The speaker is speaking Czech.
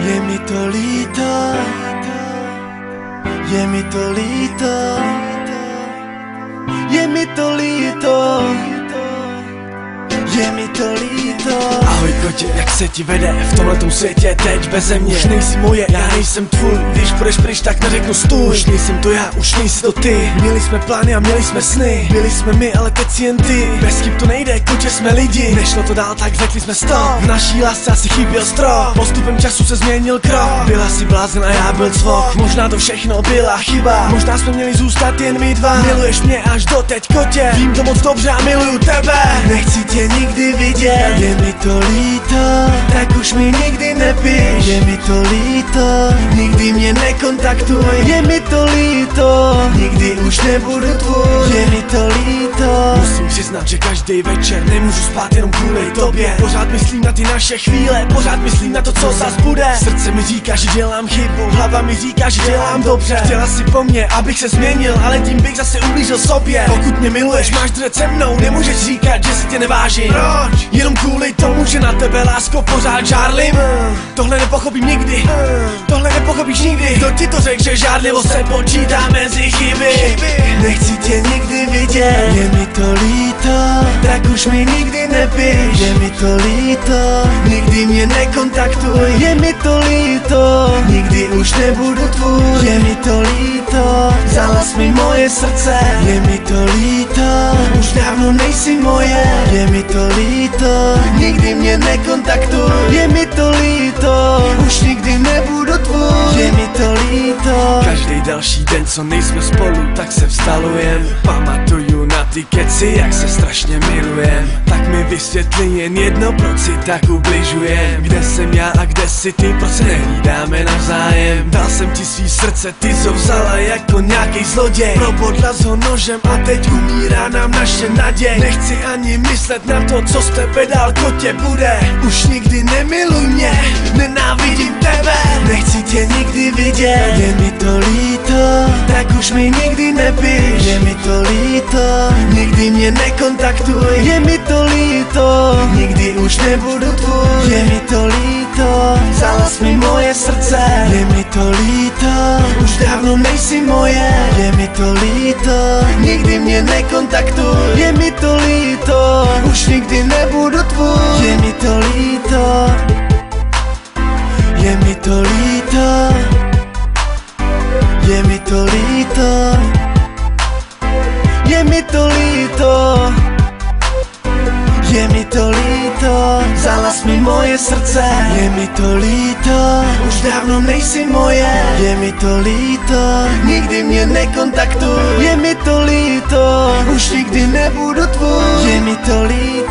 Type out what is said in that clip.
Je mi to líto, je mi to líto, je mi to líto, je mi to líto. Ahoj kotě, jak se ti vede v tomhletom světě teď beze mě? Už nejsi moje, já nejsem tvůj. Když půjdeš pryč, tak neřeknu stůj. Už nejsem to já, už nejsi to ty. Měli jsme plány a měli jsme sny. Byli jsme my, ale teď si jen ty. Bez chyb to nejde, kotě, jsme lidi. Nešlo to dál, tak řekli jsme stop. V naší lásce asi chyběl strop. Postupem času se změnil krok. Byla si blázen a já byl cvok. Možná to všechno byla chyba. Možná jsme měli zůstat jen my dva. Miluješ mě až doteď, kotě. Vím to moc dobře a miluju tebe. Nechci tě nikdy vidět. Je mi to líto, tak už mi nikdy nepíš. Je mi to líto, nikdy mě nekontaktuj. Je mi to líto, nikdy už nebudu tvůj. Je mi to líto. Musím přiznat, že každý večer nemůžu spát jenom kvůli tobě. Pořád myslím na ty naše chvíle, pořád myslím na to, co zas bude. Srdce mi říká, že dělám chybu, hlava mi říká, že dělám dobře. Chtěla si po mně, abych se změnil, ale tím bych zase ublížil sobě. Pokud mě miluješ, máš držet se mnou, nemůžeš říkat, že si tě nevážím. Proč? Jenom kvůli tomu, že na tebe, lásko, pořád žárlim. Tohle nepochopím nikdy, tohle nepochopíš nikdy. Kdo ti to řekl, že žárlivost se počítá mezi chyby? Nechci tě nikdy vidět. Je mi to líto, tak už mi nikdy nepíš. Je mi to líto, nikdy mě nekontaktuj. Je mi to líto, nikdy už nebudu tvůj. Je mi to líto, vzala jsi mi moje srdce. Je mi to líto, už dávno nejsi moje. Je mi to líto, nikdy mě nekontaktuj. Je mi to líto, už nikdy nebudu tvůj. Je mi to líto. Každý další den, co nejsme spolu, tak se vzdalujem. Pamatuju na ty keci, jak se strašně milujem. Tak mi vysvětli jen jedno, proč si tak ubližujem. Kde jsem já a kde jsi ty, proč se nehlídáme navzájem. Dal jsem ti svý srdce, ty jsi ho vzala jako nějaký zloděj. Probodla s ho nožem a teď umírá nám naše naděj. Nechci ani myslet na to, co z tebe dál, kotě, bude. Už nikdy nemiluj mě, nenávidím tebe. Nechci tě nikdy vidět. Je mi to líto, tak už mi nikdy nepíš. Je mi to líto, nikdy mě nekontaktuj. Je mi to líto, nikdy už nebudu tvůj. Je mi to líto, vzala jsi mi moje srdce. Je mi to líto, už dávno nejsi moje. Je mi to líto, nikdy mě nekontaktuj. Je mi to líto, už nikdy nebudu tvůj. Je mi to líto, je mi to líto, je mi to líto, je mi to líto, je mi to líto, vzala jsi mi moje srdce. Je mi to líto, už dávno nejsi moje. Je mi to líto, nikdy mě nekontaktuj. Je mi to líto, už nikdy nebudu tvůj. Je mi to líto.